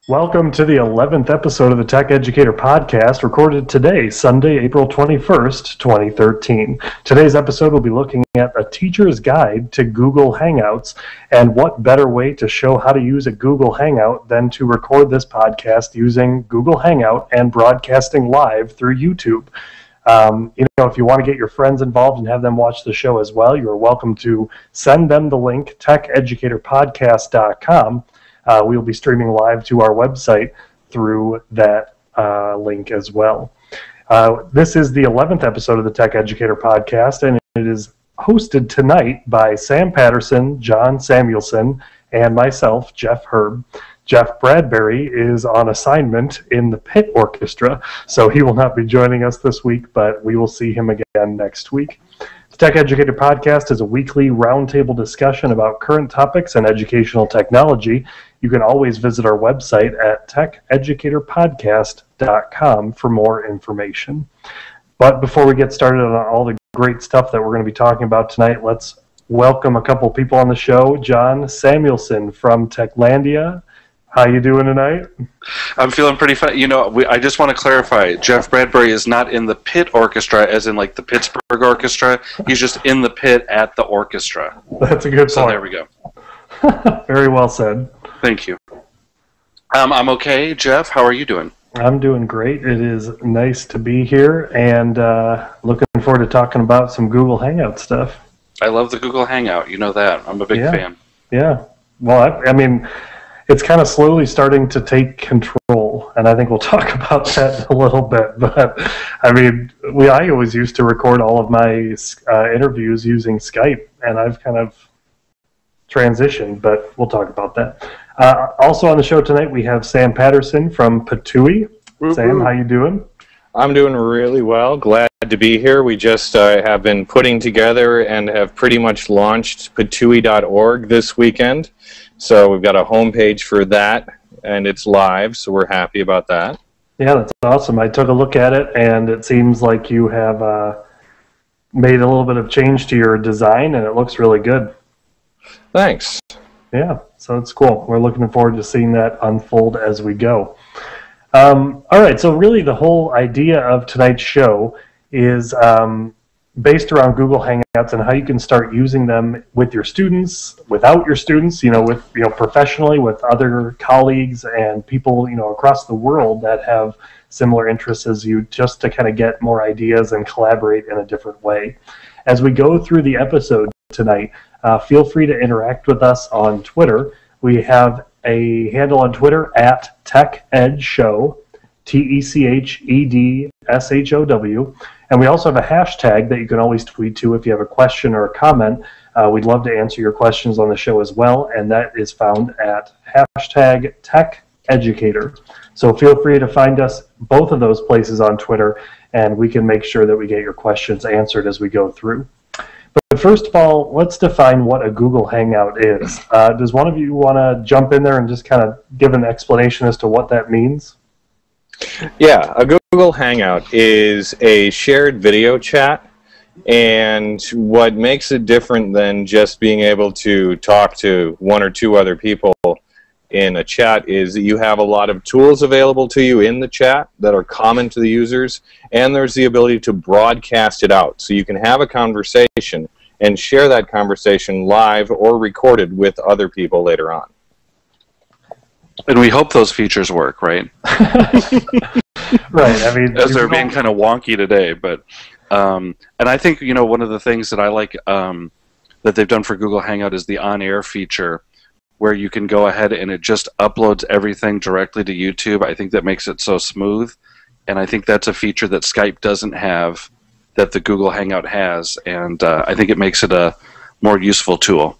Welcome to the 11th episode of the Tech Educator Podcast, recorded today, Sunday, April 21st, 2013. Today's episode will be looking at a teacher's guide to Google Hangouts, and what better way to show how to use a Google Hangout than to record this podcast using Google Hangout and broadcasting live through YouTube. If you want to get your friends involved and have them watch the show as well, you're welcome to send them the link, techeducatorpodcast.com. We'll be streaming live to our website through that link as well. This is the 11th episode of the Tech Educator Podcast, and it is hosted tonight by Sam Patterson, John Samuelson, and myself, Jeff Herb. Jeff Bradbury is on assignment in the pit orchestra, so he will not be joining us this week, but we will see him again next week. The Tech Educator Podcast is a weekly roundtable discussion about current topics and educational technology. You can always visit our website at techeducatorpodcast.com for more information. But before we get started on all the great stuff that we're going to be talking about tonight, let's welcome a couple people on the show. John Samuelson from Techlandia. How you doing tonight? I'm feeling pretty fine. I just want to clarify, Jeff Bradbury is not in the pit orchestra, as in like the Pittsburgh Orchestra. He's just in the pit at the orchestra. That's a good point. So there we go. Very well said. Thank you. I'm okay. Jeff, how are you doing? I'm doing great. It is nice to be here, and looking forward to talking about some Google Hangout stuff. I love the Google Hangout. You know that. I'm a big fan. Yeah. Well, I mean, it's kind of slowly starting to take control, and I think we'll talk about that in a little bit. But, I mean, I always used to record all of my interviews using Skype, and I've kind of transitioned, but we'll talk about that. Also on the show tonight, we have Sam Patterson from Patooey. Sam, how you doing? I'm doing really well. Glad to be here. We just have been putting together and have pretty much launched patooey.org this weekend. So we've got a homepage for that, and it's live, so we're happy about that. Yeah, that's awesome. I took a look at it, and it seems like you have made a little bit of change to your design, and it looks really good. Thanks. Yeah, so it's cool. We're looking forward to seeing that unfold as we go. All right, so really the whole idea of tonight's show is based around Google Hangouts and how you can start using them with your students, without your students, professionally with other colleagues and people, across the world that have similar interests as you, just to kind of get more ideas and collaborate in a different way. As we go through the episode tonight, feel free to interact with us on Twitter. We have a handle on Twitter at TechEdShow, TechEdShow, and we also have a hashtag that you can always tweet to if you have a question or a comment. We'd love to answer your questions on the show as well, and that is found at hashtag TechEducator. So feel free to find us both of those places on Twitter, and we can make sure that we get your questions answered as we go through. But first of all, let's define what a Google Hangout is. Does one of you want to jump in there and just kind of give an explanation as to what that means? Yeah, a Google Hangout is a shared video chat, and what makes it different than just being able to talk to one or two other people in a chat is that you have a lot of tools available to you in the chat that are common to the users, and there's the ability to broadcast it out. So you can have a conversation and share that conversation live or recorded with other people later on. And we hope those features work, right? Right. I mean, as they're being kind of wonky today, but and I think one of the things that I like that they've done for Google Hangout is the On Air feature, where you can go ahead and it just uploads everything directly to YouTube. I think that makes it so smooth, and I think that's a feature that Skype doesn't have that the Google Hangout has, and I think it makes it a more useful tool.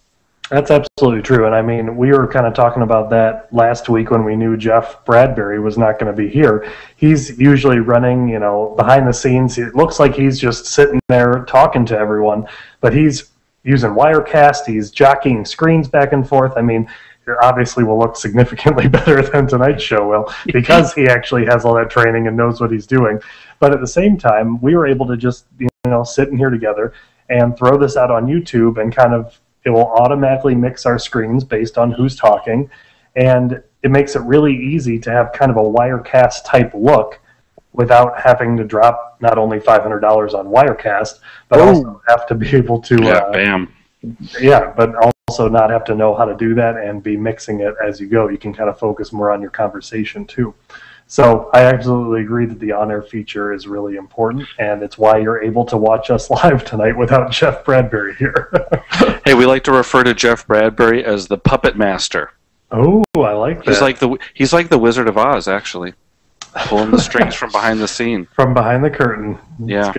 That's absolutely true, and I mean, we were kind of talking about that last week when we knew Jeff Bradbury was not going to be here. He's usually running, behind the scenes. It looks like he's just sitting there talking to everyone, but he's using Wirecast, he's jockeying screens back and forth. I mean, it obviously will look significantly better than tonight's show will, because he actually has all that training and knows what he's doing. But at the same time, we were able to just, sit in here together and throw this out on YouTube, and kind of, it will automatically mix our screens based on who's talking. And it makes it really easy to have kind of a Wirecast type look without having to drop not only $500 on Wirecast, but also have to be able to but also not have to know how to do that and be mixing it as you go. You can kind of focus more on your conversation too. So I absolutely agree that the on-air feature is really important, and it's why you're able to watch us live tonight without Jeff Bradbury here. Hey, we like to refer to Jeff Bradbury as the puppet master. Oh, I like that. He's like the Wizard of Oz, actually, pulling the strings from behind the scene. From behind the curtain. Yeah.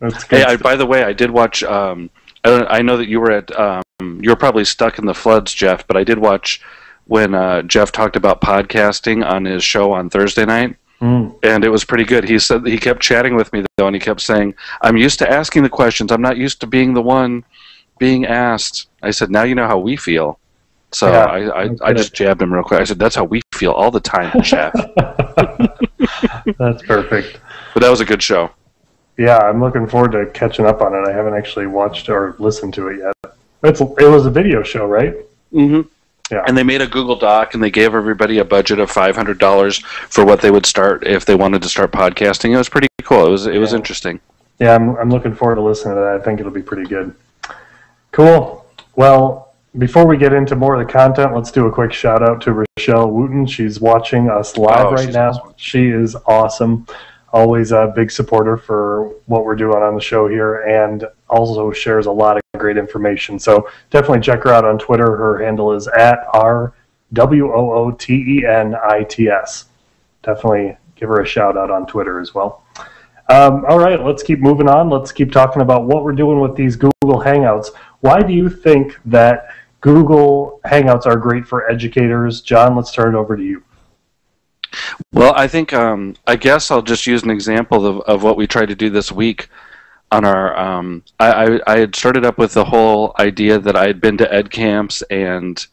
That's good. Hey, by the way, I did watch. I know that you were at. You were probably stuck in the floods, Jeff, but I did watch when Jeff talked about podcasting on his show on Thursday night, and it was pretty good. He said he kept chatting with me though, and he kept saying, "I'm used to asking the questions. I'm not used to being the one being asked." I said, "Now you know how we feel." So yeah, I just jabbed him real quick. I said, "That's how we feel all the time, Jeff." That's perfect. But that was a good show. Yeah, I'm looking forward to catching up on it. I haven't actually watched or listened to it yet. It was a video show, right? Mm-hmm. Yeah. And they made a Google Doc, and they gave everybody a budget of $500 for what they would start if they wanted to start podcasting. It was pretty cool. It was interesting. Yeah, I'm looking forward to listening to that. I think it'll be pretty good. Cool. Well, before we get into more of the content, let's do a quick shout out to Rochelle Wooten. She's watching us live right now. Awesome. She is awesome. Always a big supporter for what we're doing on the show here, and also shares a lot of great information. So definitely check her out on Twitter. Her handle is @RWOOTENITS. Definitely give her a shout out on Twitter as well. All right, let's keep moving on. Let's keep talking about what we're doing with these Google Hangouts. Why do you think that Google Hangouts are great for educators? John, let's turn it over to you. Well, I think I guess I'll just use an example of what we tried to do this week on our. I had started up with the whole idea that I had been to ed camps and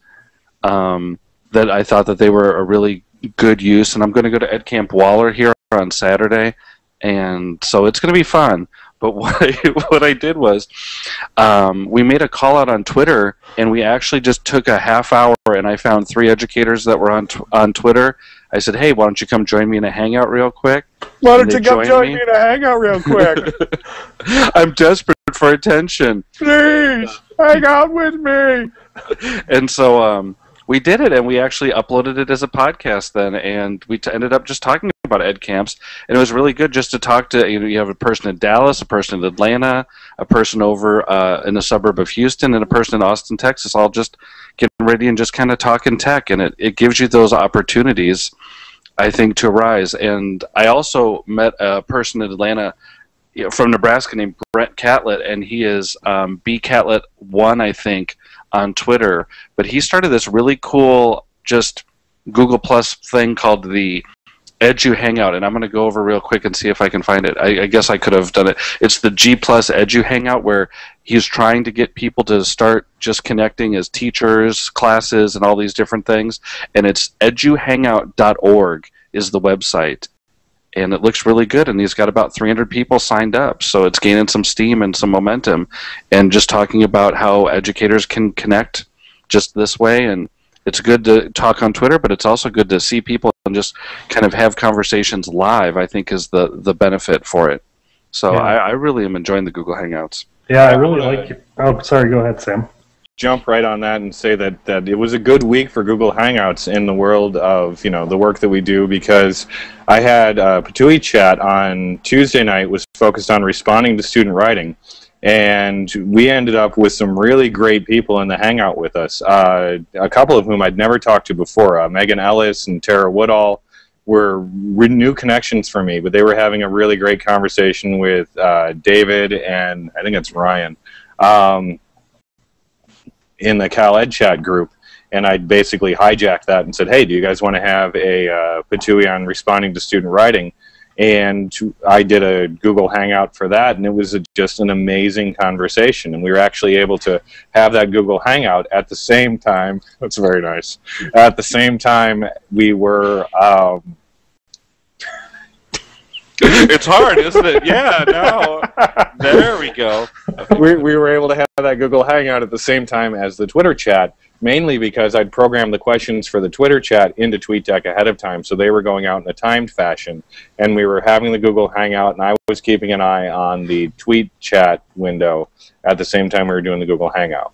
that I thought that they were a really good use, and I'm going to go to Ed Camp Waller here on Saturday, and so it's going to be fun. But what I did was we made a call out on Twitter, and we actually just took a half hour, and I found 3 educators that were on Twitter. I said, "Hey, why don't you come join me in a hangout real quick?" Why don't you come join me in a hangout real quick? I'm desperate for attention. Please, hang out with me. And so we did it, and we actually uploaded it as a podcast then, and we ended up just talking about ed camps, and it was really good just to talk to, you have a person in Dallas, a person in Atlanta, a person over in the suburb of Houston, and a person in Austin, Texas, all just getting ready and just kind of talking tech, and it gives you those opportunities, I think, to rise. And I also met a person in Atlanta from Nebraska named Brent Catlett, and he is bcatlett1, I think, on Twitter, but he started this really cool just Google Plus thing called the Edu Hangout, and I'm going to go over real quick and see if I can find it. I guess I could have done it. It's the G Plus Edu Hangout, where he's trying to get people to start just connecting as teachers, classes, and all these different things, and it's eduhangout.org is the website. And it looks really good, and he's got about 300 people signed up, so it's gaining some steam and some momentum, and just talking about how educators can connect just this way. And it's good to talk on Twitter, but it's also good to see people and just kind of have conversations live, I think, is the benefit for it. So yeah. I really am enjoying the Google Hangouts. Yeah, I really like it. Oh, sorry, go ahead, Sam. Jump right on that and say that it was a good week for Google Hangouts in the world of the work that we do, because I had a Patui chat on Tuesday night was focused on responding to student writing, and we ended up with some really great people in the Hangout with us, a couple of whom I'd never talked to before. Megan Ellis and Tara Woodall were new connections for me, but they were having a really great conversation with David and I think it's Ryan in the Cal Ed chat group, and I basically hijacked that and said, "Hey, do you guys want to have a Patui on responding to student writing?" And I did a Google Hangout for that, and it was just an amazing conversation, and we were actually able to have that Google Hangout at the same time. That's very nice. At the same time, we were It's hard, isn't it? Yeah, no. There we go. We were able to have that Google Hangout at the same time as the Twitter chat, mainly because I'd programmed the questions for the Twitter chat into TweetDeck ahead of time, so they were going out in a timed fashion, and we were having the Google Hangout, and I was keeping an eye on the tweet chat window at the same time we were doing the Google Hangout.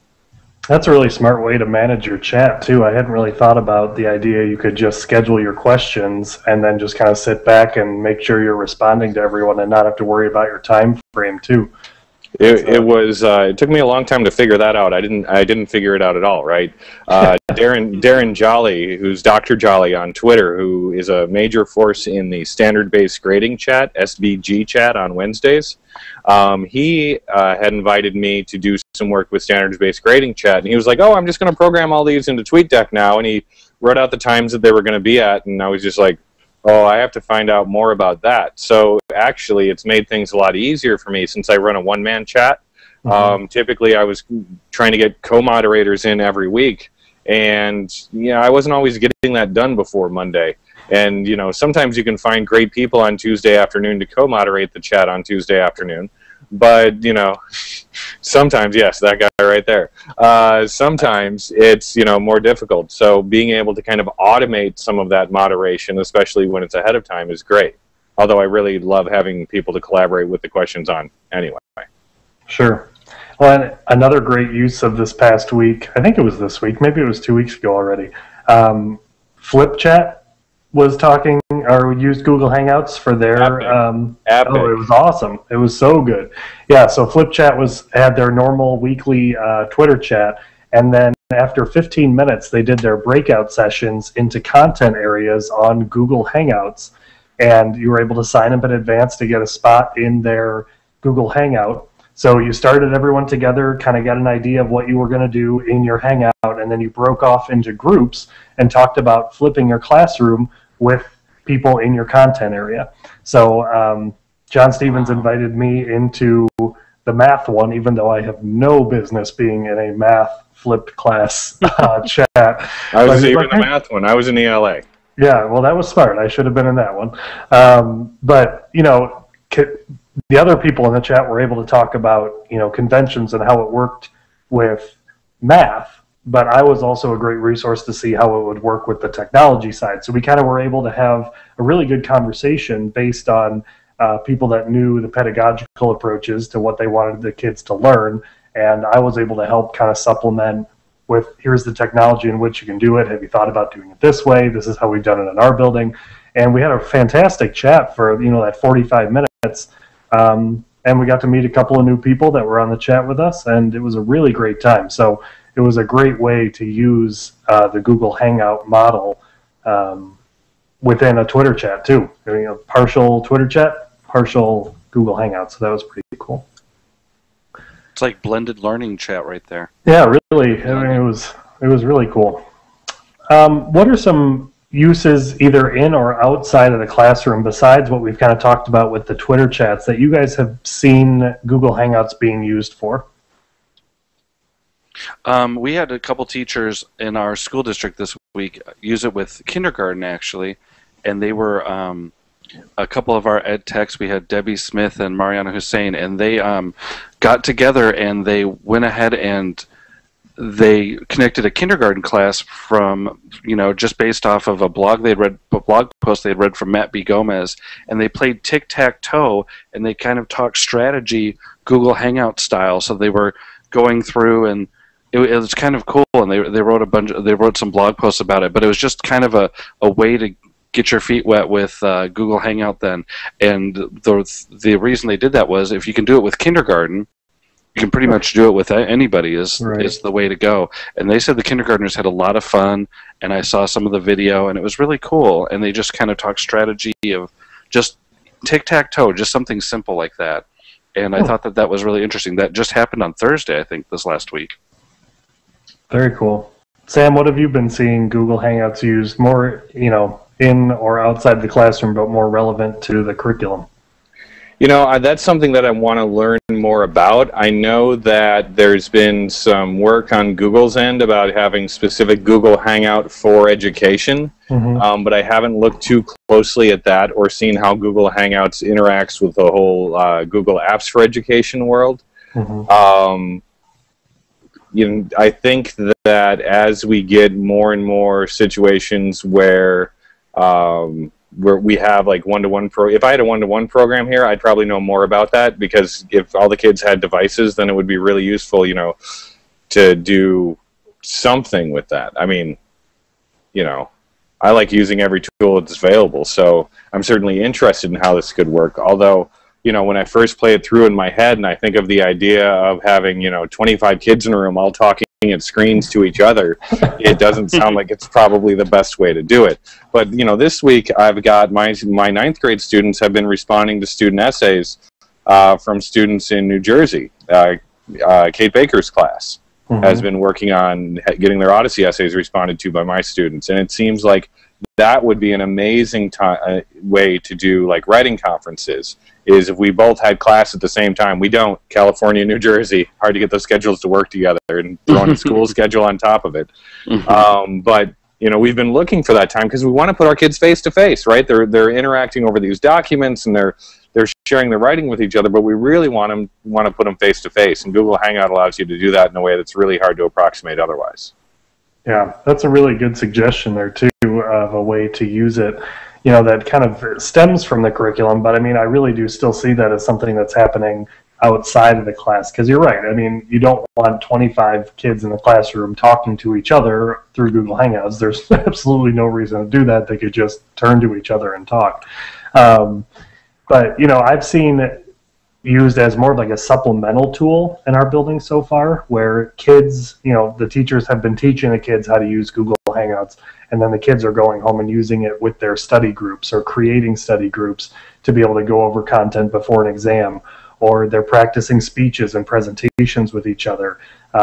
That's a really smart way to manage your chat, too. I hadn't really thought about the idea you could just schedule your questions and then just kind of sit back and make sure you're responding to everyone and not have to worry about your time frame, too. It took me a long time to figure that out. I didn't figure it out at all, right? Darren Jolly, who's Dr. Jolly on Twitter, who is a major force in the standard-based grading chat, SBG chat on Wednesdays. He had invited me to do some work with standards-based grading chat, and he was like, "Oh, I'm just going to program all these into TweetDeck now," and he wrote out the times that they were going to be at, and I was just like, "Oh, I have to find out more about that." So actually, it's made things a lot easier for me since I run a one-man chat. Typically, I was trying to get co-moderators in every week, and I wasn't always getting that done before Monday. And sometimes you can find great people on Tuesday afternoon to co-moderate the chat on Tuesday afternoon, but sometimes, yes, that guy right there. Sometimes it's more difficult. So being able to kind of automate some of that moderation, especially when it's ahead of time, is great. Although I really love having people to collaborate with the questions on anyway. Sure. Well, and another great use of this past week, I think it was this week, maybe it was 2 weeks ago already, FlipChat was talking or used Google Hangouts for their Epic. Oh, it was awesome. It was so good. Yeah, so FlipChat had their normal weekly Twitter chat, and then after 15 minutes they did their breakout sessions into content areas on Google Hangouts, and you were able to sign up in advance to get a spot in their Google Hangout. So you started everyone together, kind of got an idea of what you were going to do in your Hangout, and then you broke off into groups and talked about flipping your classroom with people in your content area. So John Stevens invited me into the math one, even though I have no business being in a math flipped class chat. I was even in the math one. I was in the ELA. Yeah, well, that was smart. I should have been in that one. But, the other people in the chat were able to talk about, conventions and how it worked with math, but I was also a great resource to see how it would work with the technology side. So we kind of were able to have a really good conversation based on people that knew the pedagogical approaches to what they wanted the kids to learn, and I was able to help kind of supplement with, here's the technology in which you can do it. Have you thought about doing it this way? This is how we've done it in our building. And we had a fantastic chat for, that 45 minutes. And we got to meet a couple of new people that were on the chat with us, and it was a really great time. So it was a great way to use the Google Hangout model within a Twitter chat too. Partial Twitter chat, partial Google Hangout. So that was pretty cool. It's like blended learning chat right there. Yeah, really. I mean, it was really cool. What are some uses either in or outside of the classroom besides what we've kind of talked about with the Twitter chats that you guys have seen Google Hangouts being used for? We had a couple teachers in our school district this week use it with kindergarten, actually, and they were a couple of our ed techs. We had Debbie Smith and Mariana Hussein, and they got together and they went ahead and they connected a kindergarten class from, just based off of a blog post they'd read from Matt B. Gomez, and they played tic-tac-toe, and they kind of talked strategy Google Hangout style. So they were going through, and it was kind of cool, and they wrote some blog posts about it, but it was just kind of a way to get your feet wet with Google Hangout then. And the reason they did that was, if you can do it with kindergarten, you can pretty much do it with anybody is the way to go. And they said the kindergartners had a lot of fun, and I saw some of the video, and it was really cool. And they just kind of talked strategy of just tic-tac-toe, just something simple like that. And I thought that was really interesting. That just happened on Thursday, I think, this last week. Very cool. Sam, what have you been seeing Google Hangouts used more, in or outside the classroom, but more relevant to the curriculum? You know, that's something that I want to learn more about. I know that there's been some work on Google's end about having specific Google Hangout for education, but I haven't looked too closely at that or seen how Google Hangouts interacts with the whole Google Apps for Education world. You know, I think that as we get more and more situations where we have like one-to-one if I had a one-to-one program here, I'd probably know more about that, because if all the kids had devices, then it would be really useful, you know, to do something with that. I mean, you know, I like using every tool that's available, so I'm certainly interested in how this could work. Although, you know, when I first play it through in my head and I think of the idea of having, you know, 25 kids in a room all talking at screens to each other, it doesn't sound like it's probably the best way to do it. But, you know, this week I've got my ninth grade students have been responding to student essays from students in New Jersey. Kate Baker's class has been working on getting their Odyssey essays responded to by my students, and it seems like that would be an amazing way to do like writing conferences, is if we both had class at the same time. We don't. California, New Jersey, hard to get those schedules to work together, and throwing a school schedule on top of it. But, you know, we've been looking for that time because we want to put our kids face to face, right? They're interacting over these documents and they're sharing their writing with each other, but we really want to put them face to face, and Google Hangout allows you to do that in a way that's really hard to approximate otherwise. Yeah, that's a really good suggestion there too, of a way to use it, you know, that kind of stems from the curriculum. But I mean, I really do still see that as something that's happening outside of the class, because you're right. I mean, you don't want 25 kids in the classroom talking to each other through Google Hangouts. There's absolutely no reason to do that. They could just turn to each other and talk. But, you know, I've seen it used as more of like a supplemental tool in our building so far, where kids, you know, the teachers have been teaching the kids how to use Google Hangouts, and then the kids are going home and using it with their study groups or creating study groups to be able to go over content before an exam, or they're practicing speeches and presentations with each other.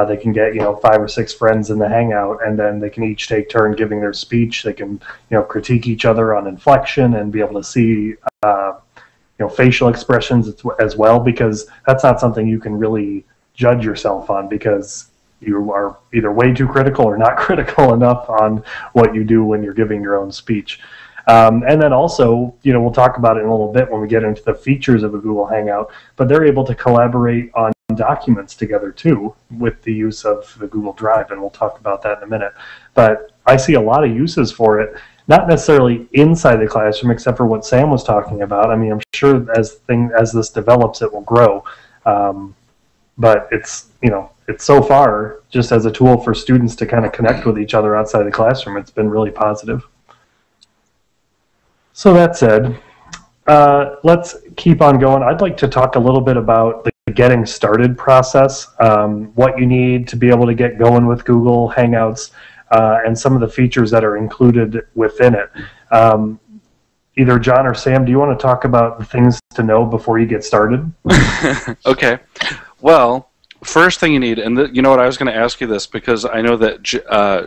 They can get, you know, 5 or 6 friends in the Hangout, and then they can each take turn giving their speech. They can, you know, critique each other on inflection and be able to see you know, facial expressions as well, because that's not something you can really judge yourself on, because you are either way too critical or not critical enough on what you do when you're giving your own speech. And then also, you know, we'll talk about it in a little bit when we get into the features of a Google Hangout, but they're able to collaborate on documents together too with the use of the Google Drive, and we'll talk about that in a minute. But I see a lot of uses for it, not necessarily inside the classroom, except for what Sam was talking about. I mean, I'm sure as this develops, it will grow. But it's, you know, it's so far just as a tool for students to kind of connect with each other outside the classroom. It's been really positive. So that said, let's keep on going. I'd like to talk a little bit about the getting started process, what you need to be able to get going with Google Hangouts, and some of the features that are included within it. Either John or Sam, do you want to talk about the things to know before you get started? Okay. Well, first thing you need, and you know what, I was going to ask you this because I know that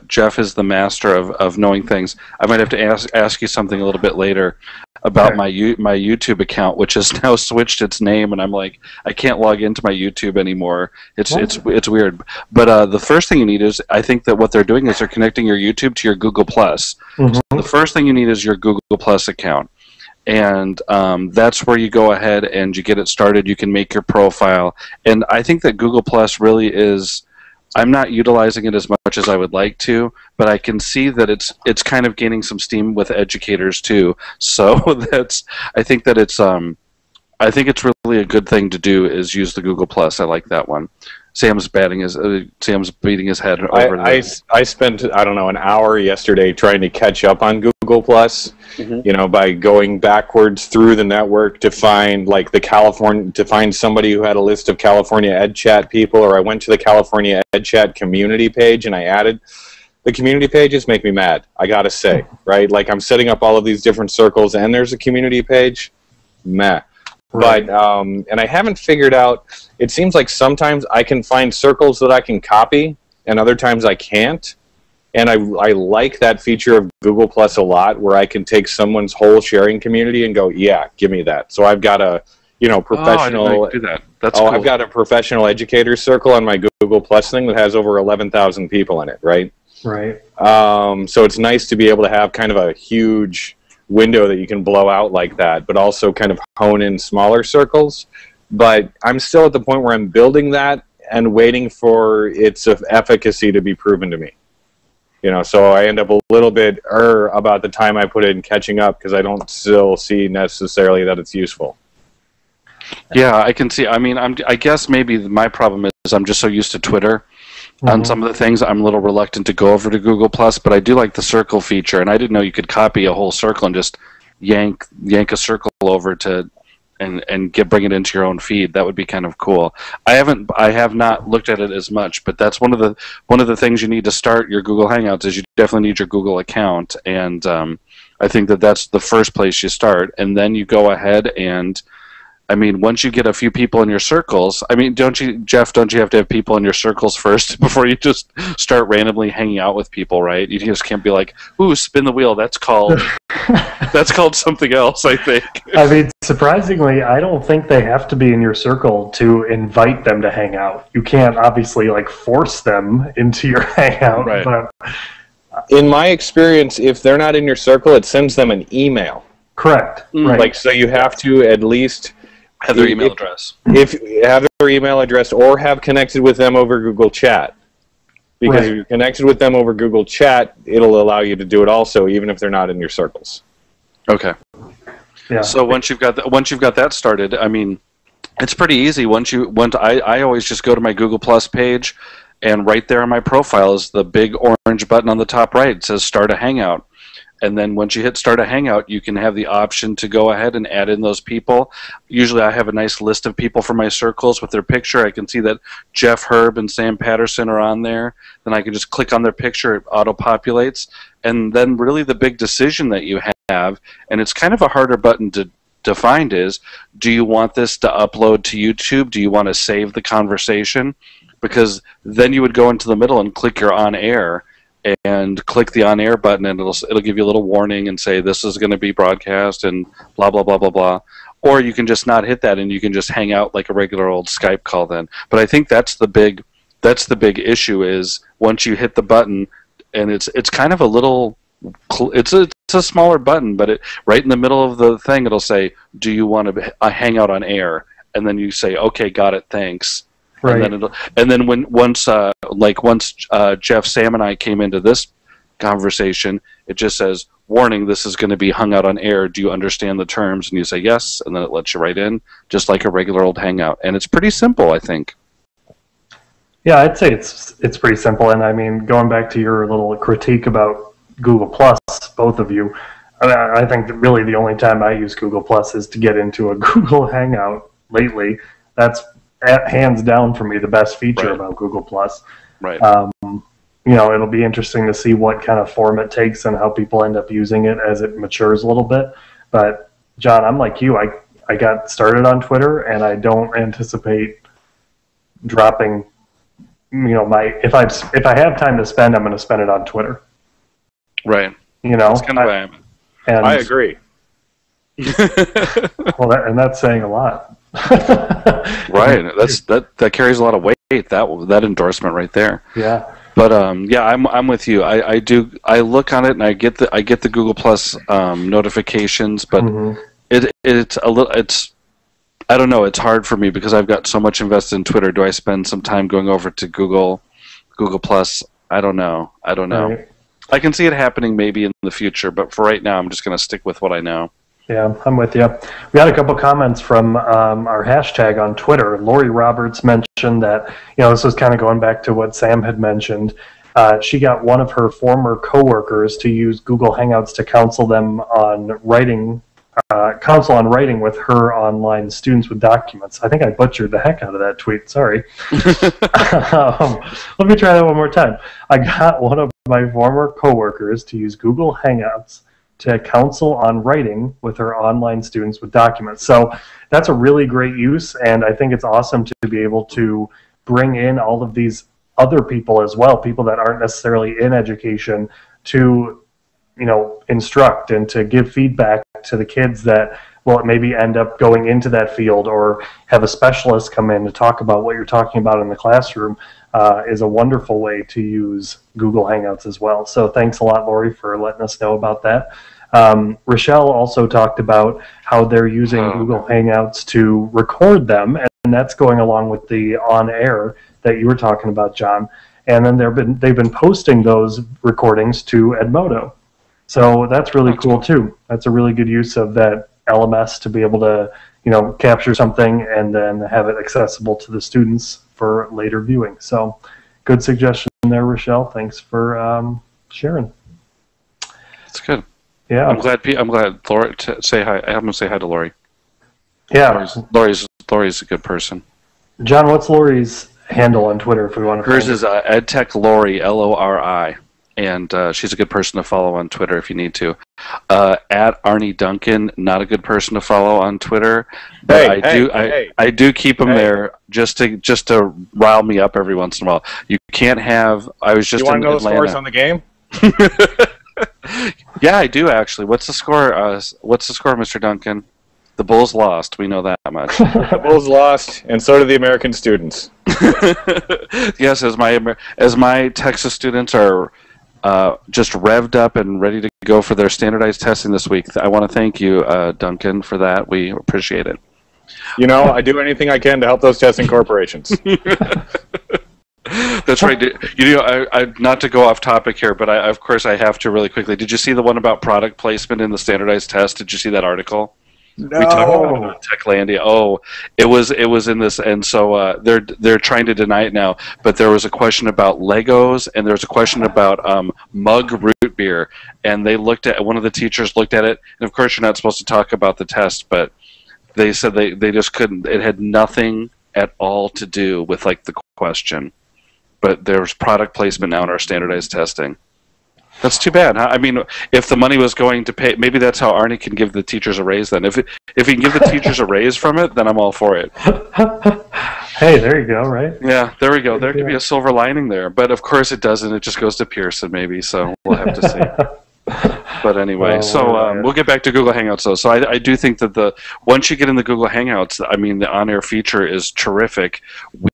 Jeff is the master of knowing things. I might have to ask you something a little bit later about my YouTube account, which has now switched its name, and I'm like, I can't log into my YouTube anymore. It's weird. But the first thing you need is, I think that what they're doing is they're connecting your YouTube to your Google Plus. So the first thing you need is your Google Plus account. And that's where you go ahead and you get it started. You can make your profile. And I think that Google Plus really is, I'm not utilizing it as much as I would like to, but I can see that it's kind of gaining some steam with educators too. So I think it's really a good thing to do is use the Google Plus. I like that one. Sam's beating his head over this. I spent, I don't know, an hour yesterday trying to catch up on Google Plus. You know, by going backwards through the network to find somebody who had a list of California EdChat people, or I went to the California EdChat community page and I added. The community pages make me mad, I gotta say, right? Like, I'm setting up all of these different circles and there's a community page, meh. Right. But and I haven't figured out, it seems like sometimes I can find circles that I can copy and other times I can't. And I like that feature of Google Plus a lot, where I can take someone's whole sharing community and go, yeah, give me that. So I've got a professional. Oh, I didn't do that. That's cool. I've got a professional educator circle on my Google Plus thing that has over 11,000 people in it, right? Right. So it's nice to be able to have kind of a huge window that you can blow out like that, but also kind of hone in smaller circles. But I'm still at the point where I'm building that and waiting for its efficacy to be proven to me. So I end up a little bit about the time I put in catching up because I don't still see necessarily that it's useful. Yeah, I can see. I mean, I guess maybe my problem is I'm just so used to Twitter. On some of the things, I'm a little reluctant to go over to Google Plus, but I do like the circle feature, and I didn't know you could copy a whole circle and just yank a circle over to and bring it into your own feed. That would be kind of cool. I have not looked at it as much, but that's one of the things you need to start your Google Hangouts is you definitely need your Google account, and I think that's the first place you start, and then you go ahead and. I mean, once you get a few people in your circles, I mean, Jeff, don't you have to have people in your circles first before you just start randomly hanging out with people, right? You just can't be like, ooh, spin the wheel. That's called something else, I think. I mean, surprisingly, I don't think they have to be in your circle to invite them to hang out. You can't obviously force them into your hangout. Right. But in my experience, if they're not in your circle, it sends them an email. Correct. Right. So you have to at least have their email address. If you have their email address or have connected with them over Google Chat. Because if you're connected with them over Google Chat, it'll allow you to do it also, even if they're not in your circles. Okay. Yeah. So once you've got that started, I mean, it's pretty easy. I always just go to my Google Plus page, and right there on my profile is the big orange button on the top right. It says Start a Hangout. And then once you hit Start a Hangout, you can have the option to go ahead and add in those people. Usually I have a nice list of people for my circles with their picture. I can see that Jeff Herb and Sam Patterson are on there. Then I can just click on their picture. It auto-populates. And then really the big decision that you have, and it's kind of a harder button to find is, do you want this to upload to YouTube? Do you want to save the conversation? Because then you would go into the middle and click your On Air, and click the On Air button, and it'll give you a little warning and say this is going to be broadcast and blah blah blah blah blah. Or you can just not hit that and you can just hang out like a regular old Skype call then. But I think that's the big issue is once you hit the button, and it's kind of a little it's a smaller button, but right in the middle of the thing it'll say, do you want to hang out on air? And then you say, okay, got it, thanks. Right. And then once Jeff, Sam, and I came into this conversation, it just says, warning, this is going to be hung out on air. Do you understand the terms? And you say yes, and then it lets you right in, just like a regular old hangout. And it's pretty simple, I think. Yeah, I'd say it's pretty simple. And I mean, going back to your little critique about Google Plus, both of you, I think that really the only time I use Google Plus is to get into a Google Hangout lately. That's hands down for me the best feature about Google Plus. Right. It'll be interesting to see what kind of form it takes and how people end up using it as it matures a little bit. But John, I'm like you. I got started on Twitter, and I don't anticipate dropping. If I have time to spend, I'm going to spend it on Twitter. Right. That's kind of why I'm. I agree. Well, and that's saying a lot. Right. That carries a lot of weight. That endorsement right there. Yeah. But I'm with you. I look on it and I get the Google Plus notifications, but it's I don't know. It's hard for me because I've got so much invested in Twitter. Do I spend some time going over to Google Plus? I don't know. Right. I can see it happening maybe in the future, but for right now, I'm just going to stick with what I know. Yeah, I'm with you. We had a couple comments from our hashtag on Twitter. Lori Roberts mentioned that, this was kind of going back to what Sam had mentioned. She got one of her former coworkers to use Google Hangouts to counsel on writing with her online students with documents. I think I butchered the heck out of that tweet. Sorry. Let me try that one more time. I got one of my former coworkers to use Google Hangouts to counsel on writing with her online students with documents. So that's a really great use, and I think it's awesome to be able to bring in all of these other people as well, people that aren't necessarily in education, to instruct and to give feedback to the kids that will it maybe end up going into that field, or have a specialist come in to talk about what you're talking about in the classroom, is a wonderful way to use Google Hangouts as well. So thanks a lot, Lori, for letting us know about that. Rochelle also talked about how they're using Google Hangouts to record them, and that's going along with the on air that you were talking about, John. And then they've been posting those recordings to Edmodo. So that's really cool too. That's a really good use of that LMS to be able to, capture something and then have it accessible to the students for later viewing. So good suggestion there, Rochelle. Thanks for sharing. That's good. Yeah. I'm glad Lori say hi. I'm gonna say hi to Lori. Yeah. Lori's a good person. John, what's Lori's handle on Twitter if we want to Hers is EdTech Lori, Lori. And she's a good person to follow on Twitter if you need to. At Arnie Duncan, not a good person to follow on Twitter, but I do keep him there just to rile me up every once in a while. You can't have. I was just. You want to know Atlanta. the scores on the game? Yeah, I do actually. What's the score? Mr. Duncan? The Bulls lost. We know that much. The Bulls lost, and so did the American students. Yes, as my Texas students are. Just revved up and ready to go for their standardized testing this week. I want to thank you, Duncan, for that. We appreciate it. I do anything I can to help those testing corporations. That's right. I not to go off topic here, but of course I have to really quickly. Did you see the one about product placement in the standardized test? Did you see that article? No. We talked about it Techlandia. Oh, it was in this, and so they're trying to deny it now. But there was a question about Legos, and there was a question about mug root beer, and one of the teachers looked at it, and of course you're not supposed to talk about the test, but they said they just couldn't. It had nothing at all to do with the question, but there's product placement now in our standardized testing. That's too bad. Huh? I mean, if the money was going to pay, maybe that's how Arnie can give the teachers a raise then. If he can give the teachers a raise from it, then I'm all for it. Hey, there you go, right? Yeah, there we go. There could be a silver lining there. But of course it doesn't. It just goes to Pearson maybe, so we'll have to see. But anyway, we'll get back to Google Hangouts though. So I do think that once you get in the Google Hangouts, I mean, the on-air feature is terrific.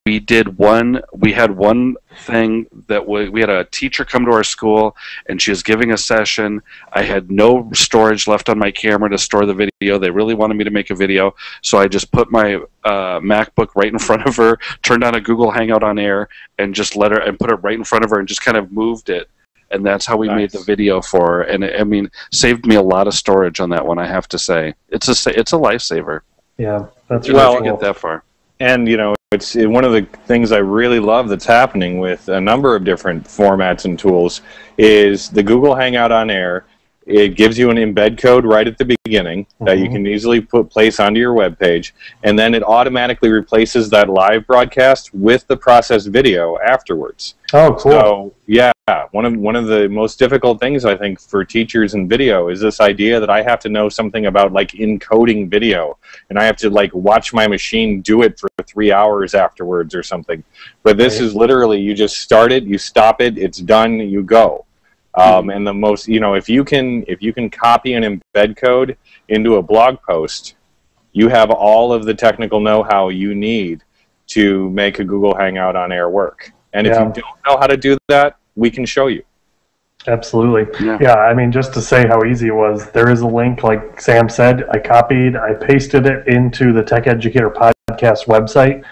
We had one thing that we had a teacher come to our school, and she was giving a session. I had no storage left on my camera to store the video. They really wanted me to make a video, so I just put my MacBook right in front of her, turned on a Google Hangout on air, and just let her and put it right in front of her, and just kind of moved it. And that's how we made the video for her. And I mean, saved me a lot of storage on that one, I have to say. It's a lifesaver. Yeah, that's really cool. Get that far. And it's one of the things I really love that's happening with a number of different formats and tools is the Google Hangout on Air. It gives you an embed code right at the beginning that you can easily place onto your web page, and then it automatically replaces that live broadcast with the processed video afterwards. Oh, cool. So, yeah, one of the most difficult things, I think, for teachers in video is this idea that I have to know something about, encoding video, and I have to, watch my machine do it for 3 hours afterwards or something. But this is literally, you just start it, you stop it, it's done, you go. And the most, if you can copy an embed code into a blog post, you have all of the technical know-how you need to make a Google Hangout on air work. And if you don't know how to do that, we can show you. Absolutely. Yeah, I mean, just to say how easy it was, there is a link, like Sam said, I pasted it into the Tech Educator Podcast website,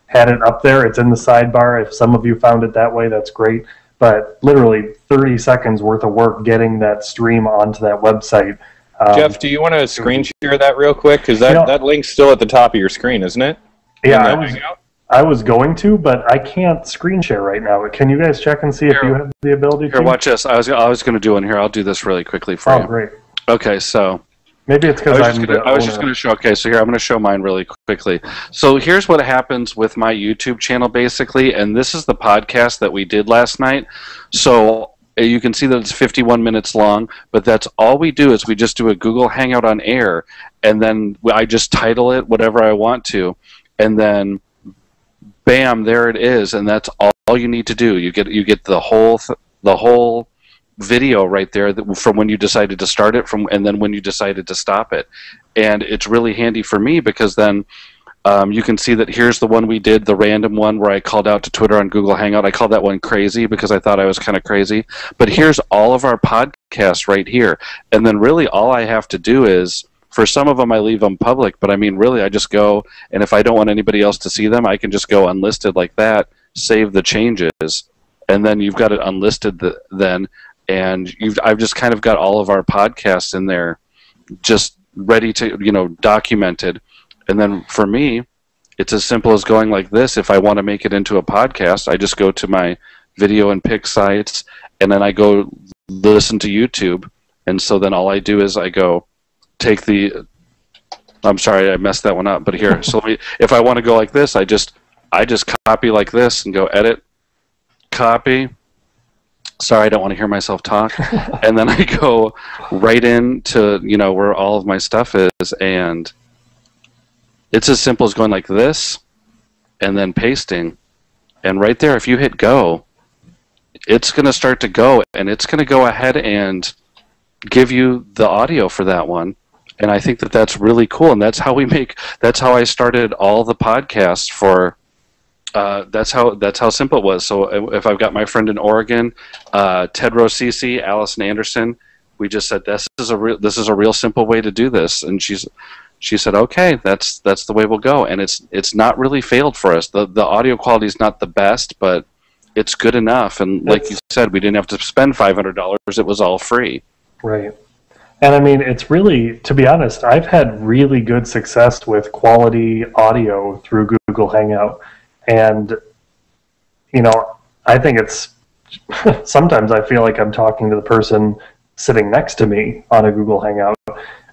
had it up there, it's in the sidebar. If some of you found it that way, that's great. But literally 30 seconds worth of work getting that stream onto that website. Jeff, do you want to screen share that real quick? Because that link's still at the top of your screen, isn't it? Yeah, I was going to, but I can't screen share right now. Can you guys check and see if you have the ability to? Here, watch this. I was going to do one here. I'll do this really quickly for you. Oh, great. Okay, so... Maybe it's because I was just going to show. Okay, so here I'm going to show mine really quickly. So here's what happens with my YouTube channel, basically, and this is the podcast that we did last night. So you can see that it's 51 minutes long, but that's all we do is we just do a Google Hangout on air, and then I just title it whatever I want to, and then bam, there it is, and that's all you need to do. You get the whole video right there from when you decided to start it and then when you decided to stop it. And it's really handy for me because then you can see that here's the one we did, the random one where I called out to Twitter on Google Hangout. I called that one crazy because I thought I was kind of crazy. But here's all of our podcasts right here. And then really all I have to do is, for some of them I leave them public, but I mean really I just go, and if I don't want anybody else to see them, I can just go unlisted like that, save the changes, and then you've got it unlisted then. And I've just kind of got all of our podcasts in there just ready to, documented. And then for me, it's as simple as going like this. If I want to make it into a podcast, I just go to my video and pic sites, and then I go listen to YouTube. And so then all I do is I go take I'm sorry, I messed that one up, but here, so if I want to go like this, I just copy like this and go edit, copy. Sorry, I don't want to hear myself talk. And then I go right into, where all of my stuff is, and it's as simple as going like this and then pasting. And right there, if you hit go, it's going to start to go, and it's going to go ahead and give you the audio for that one. And I think that that's really cool, and that's how I started all the podcasts for. That's how simple it was. So if I've got my friend in Oregon, Ted Rosisi, Allison Anderson, we just said this is a real simple way to do this, and she said okay, that's the way we'll go, and it's not really failed for us. The audio quality is not the best, but it's good enough. And like you said, we didn't have to spend $500; it was all free. Right. And I mean, it's really, to be honest, I've had really good success with quality audio through Google Hangout. And, I think it's, sometimes I feel like I'm talking to the person sitting next to me on a Google Hangout.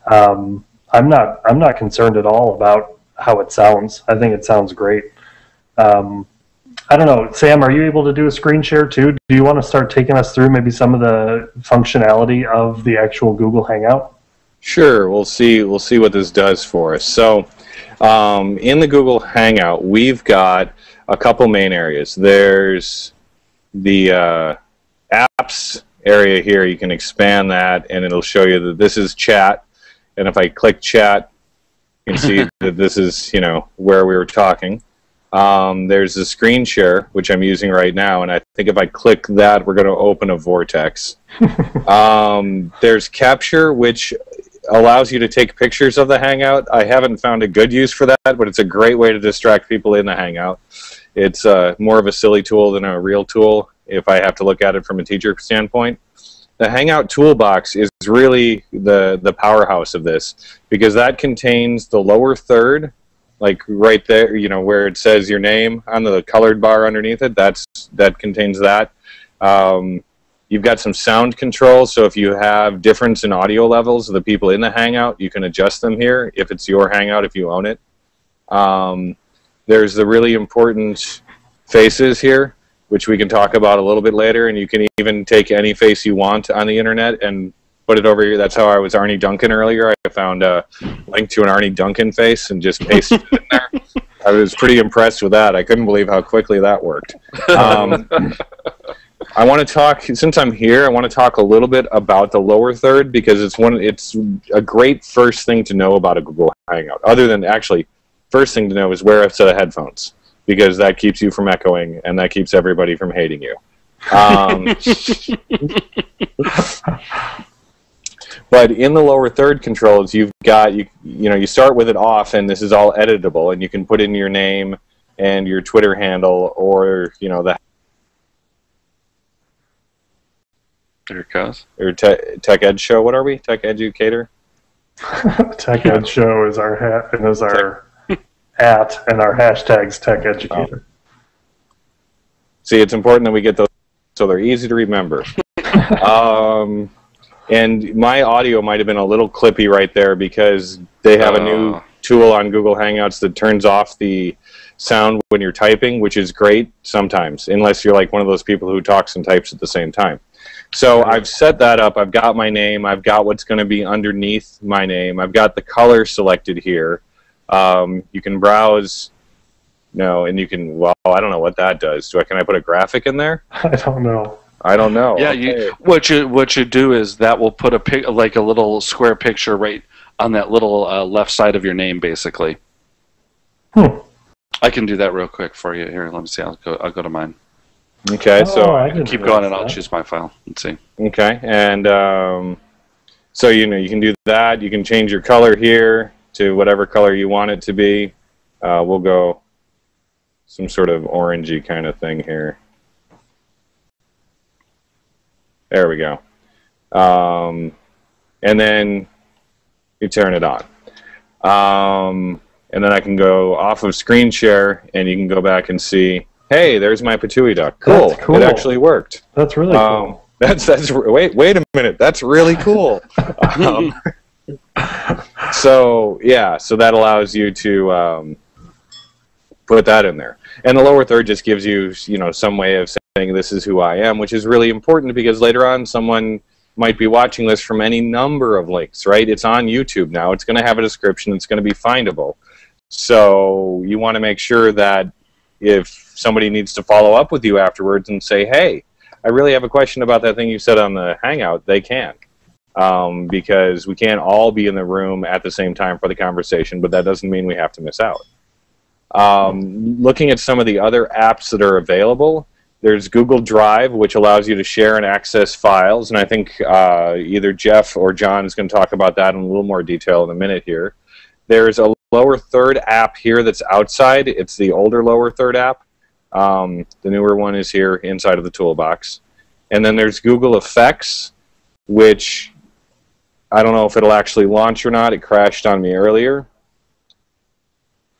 I'm not concerned at all about how it sounds. I think it sounds great. I don't know, Sam, are you able to do a screen share too? Do you want to start taking us through maybe some of the functionality of the actual Google Hangout? Sure, we'll see what this does for us. So in the Google Hangout, we've got a couple main areas. There's the apps area here. You can expand that, and it'll show you that this is chat. And if I click chat, you can see that this is, where we were talking. There's the screen share, which I'm using right now, and I think if I click that, we're going to open a vortex. There's capture, which allows you to take pictures of the Hangout. I haven't found a good use for that, but it's a great way to distract people in the Hangout. It's more of a silly tool than a real tool, if I have to look at it from a teacher standpoint. The Hangout Toolbox is really the powerhouse of this, because that contains the lower third, like right there, where it says your name on the colored bar underneath it. That contains that. You've got some sound control, so if you have difference in audio levels of the people in the Hangout, you can adjust them here if it's your Hangout, if you own it. There's the really important faces here, which we can talk about a little bit later, and you can even take any face you want on the internet and put it over here. That's how I was Arnie Duncan earlier. I found a link to an Arnie Duncan face and just pasted it in there. I was pretty impressed with that. I couldn't believe how quickly that worked. I want to talk, since I'm here, I want to talk a little bit about the lower third, because it's a great first thing to know about a Google Hangout. Other than, actually, first thing to know is wear a set of headphones, because that keeps you from echoing, and that keeps everybody from hating you. But in the lower third controls, you've got, you start with it off, and this is all editable, and you can put in your name and your Twitter handle, or, the or Tech Ed Show. What are we? Tech Educator? Tech Ed Show is our hat, and is our at, and our hashtag's Tech Educator. Oh. See, it's important that we get those so they're easy to remember. And my audio might have been a little clippy right there, because they have a new tool on Google Hangouts that turns off the sound when you're typing, which is great sometimes, unless you're like one of those people who talks and types at the same time. So I've set that up. I've got my name. I've got what's going to be underneath my name. I've got the color selected here. You can browse, and you can, well, I don't know what that does. Can I put a graphic in there? I don't know. I don't know. Yeah, Okay. what you do is that will put like a little square picture right on that little left side of your name, basically. I can do that real quick for you. Here, let me see. I'll go to mine. Okay, so I didn't Keep realize going, and I'll that. choose my file. Let's see. okay, and so you can do that. You can change your color here to whatever color you want it to be. We'll go some sort of orangey kind of thing here. There we go. And then you turn it on. And then I can go off of screen share, and you can go back and see, hey, there's my Patooey duck. Cool. That's cool. It actually worked. That's really cool. Wait a minute. That's really cool. So that allows you to put that in there. And the lower third just gives you, some way of saying this is who I am, which is really important because later on someone might be watching this from any number of links, right? It's on YouTube now. It's going to have a description. It's going to be findable. So you want to make sure that if somebody needs to follow up with you afterwards and say, hey, I really have a question about that thing you said on the Hangout, they can. Because we can't all be in the room at the same time for the conversation, but that doesn't mean we have to miss out. Looking at some of the other apps that are available, there's Google Drive, which allows you to share and access files, and I think either Jeff or John is going to talk about that in a little more detail in a minute here. There's a lower third app here that's outside. It's the older lower third app. The newer one is here inside of the toolbox. And then there's Google Effects, which I don't know if it'll actually launch or not. It crashed on me earlier.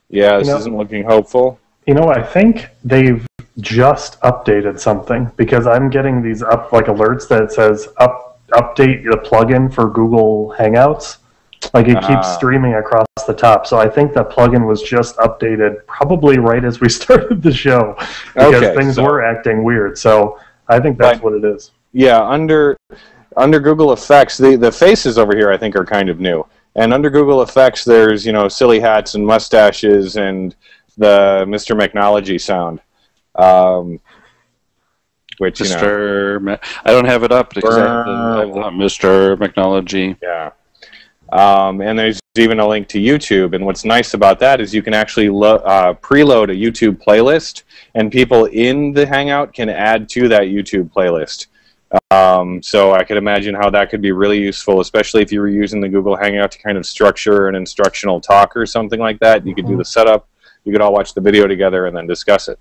Yeah, this isn't looking hopeful. I think they've just updated something because I'm getting these alerts that says update the plugin for Google Hangouts. Like it keeps streaming across the top. So I think that plugin was just updated probably right as we started the show because things were acting weird. So I think that's what it is. Yeah, under Google Effects, the faces over here I think are kind of new. And under Google Effects, there's silly hats and mustaches and the Mr. Mechnology sound, which I don't have it up because I have Mr. Mechnology. Yeah, and there's even a link to YouTube. And what's nice about that is you can actually preload a YouTube playlist, and people in the Hangout can add to that YouTube playlist. So I could imagine how that could be really useful, especially if you were using the Google Hangout to kind of structure an instructional talk or something like that. You could do the setup, you could all watch the video together and then discuss it.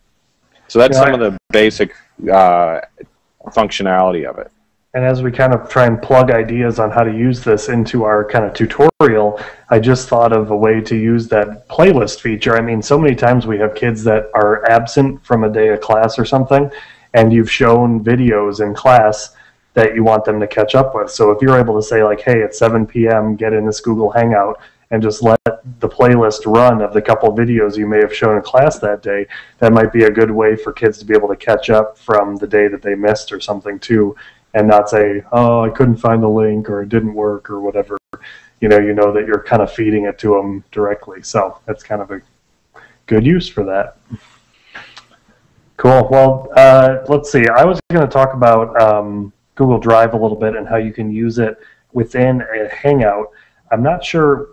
So that's some of the basic functionality of it. And as we kind of try and plug ideas on how to use this into our kind of tutorial, I just thought of a way to use that playlist feature. I mean, so many times we have kids that are absent from a day of class or something, and you've shown videos in class that you want them to catch up with. So if you're able to say, like, hey, at 7 p.m., get in this Google Hangout and just let the playlist run of the couple videos you may have shown in class that day, that might be a good way for kids to be able to catch up from the day that they missed or something, too, and not say, oh, I couldn't find the link or it didn't work or whatever. You know that you're kind of feeding it to them directly. So that's kind of a good use for that. Cool. Well, let's see. I was going to talk about Google Drive a little bit and how you can use it within a Hangout. I'm not sure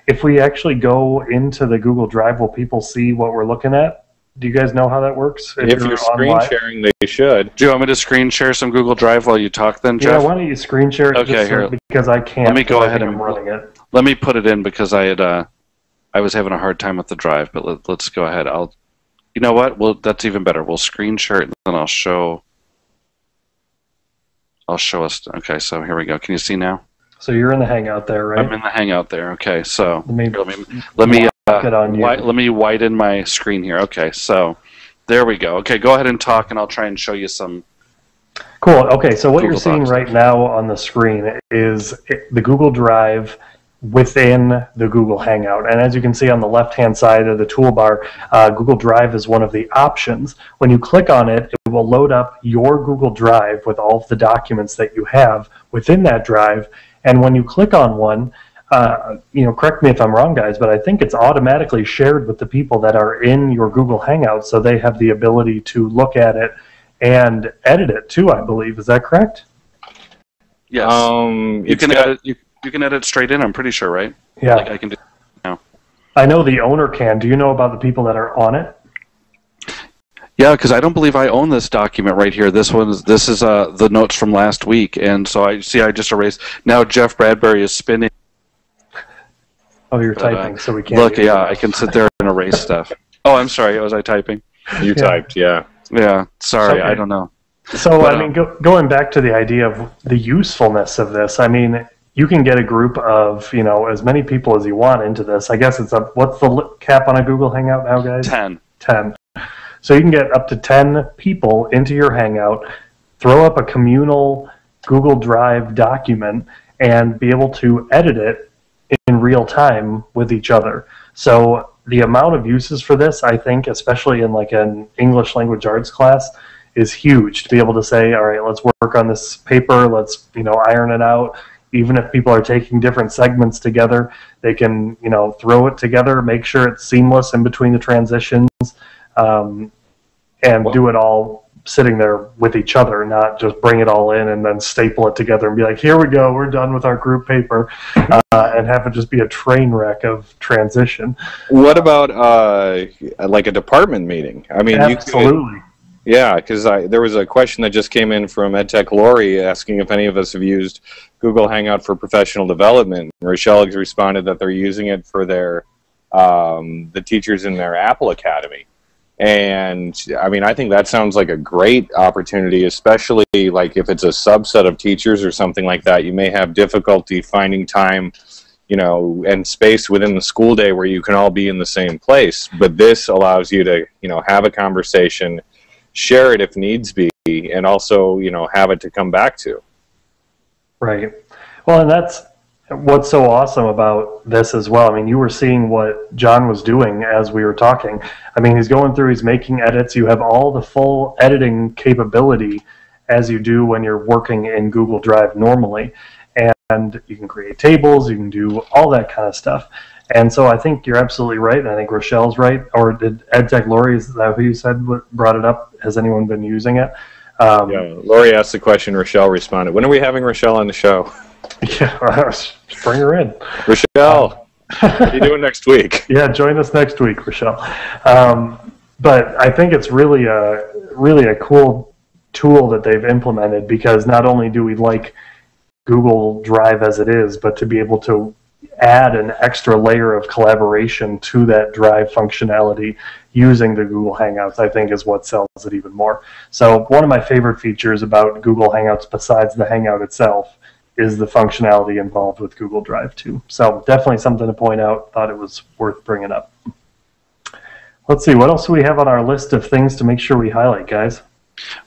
if we actually go into the Google Drive, will people see what we're looking at? Do you guys know how that works? If you're screen sharing, they should. Do you want me to screen share some Google Drive while you talk then, Jeff? Yeah, why don't you screen share it because I can't. Let me go ahead and running it. Let me put it in because I was having a hard time with the Drive, but let's go ahead. You know what? Well, that's even better. We'll screen share it, and then I'll show us. Okay, so here we go. Can you see now? So you're in the Hangout there, right? I'm in the Hangout there. Okay, so let me widen my screen here. Okay, so there we go. Okay, go ahead and talk, and I'll try and show you some. Cool. Okay, so what you're seeing right now on the screen is the Google Drive within the Google Hangout. And as you can see on the left-hand side of the toolbar, Google Drive is one of the options. When you click on it, it will load up your Google Drive with all of the documents that you have within that drive. And when you click on one, correct me if I'm wrong, guys, but I think it's automatically shared with the people that are in your Google Hangout, so they have the ability to look at it and edit it too, I believe. Is that correct? Yes. You can edit. You can edit straight in. I'm pretty sure, right? Yeah. Like I can do now. I know the owner can. Do you know about the people that are on it? Yeah, because I don't believe I own this document right here. This is the notes from last week, and so I just erased. Now Jeff Bradbury is spinning. Oh, you're typing, so we can't. Look, yeah, I can sit there and erase stuff. Oh, I'm sorry. Was I typing? You typed, yeah. Yeah. Sorry, Okay. I don't know. So, I mean, going back to the idea of the usefulness of this, I mean, you can get a group of, as many people as you want into this. I guess it's what's the cap on a Google Hangout now, guys? 10. 10. So you can get up to 10 people into your Hangout, throw up a communal Google Drive document, and be able to edit it in real time with each other. So the amount of uses for this, I think, especially in like an English language arts class, is huge. To be able to say, all right, let's work on this paper, let's iron it out. Even if people are taking different segments together, they can throw it together, make sure it's seamless in between the transitions, and do it all sitting there with each other, not just bring it all in and then staple it together and be like, here we go, we're done with our group paper, and have it just be a train wreck of transition. What about like a department meeting? I mean, absolutely. Yeah, because there was a question that just came in from EdTech Lori asking if any of us have used Google Hangout for professional development. Rochelle has responded that they're using it for their the teachers in their Apple Academy. And I mean, I think that sounds like a great opportunity, especially like if it's a subset of teachers or something like that. You may have difficulty finding time, and space within the school day where you can all be in the same place. But this allows you to, have a conversation, share it if needs be, and also, have it to come back to. Right. Well, and that's what's so awesome about this as well. I mean, you were seeing what John was doing as we were talking. I mean, he's going through, he's making edits. You have all the full editing capability as you do when you're working in Google Drive normally. And you can create tables, you can do all that kind of stuff. And so I think you're absolutely right, and I think Rochelle's right. Or did EdTech Lori, is that who you said brought it up? Has anyone been using it? Yeah, Lori asked the question, Rochelle responded. When are we having Rochelle on the show? Yeah, bring her in. Rochelle, what are you doing next week? Yeah, join us next week, Rochelle. But I think it's really a cool tool that they've implemented, because not only do we like Google Drive as it is, but to be able to add an extra layer of collaboration to that Drive functionality using the Google Hangouts, I think, is what sells it even more. So one of my favorite features about Google Hangouts, besides the Hangout itself, is the functionality involved with Google Drive too. So definitely something to point out. Thought it was worth bringing up. Let's see, what else do we have on our list of things to make sure we highlight, guys?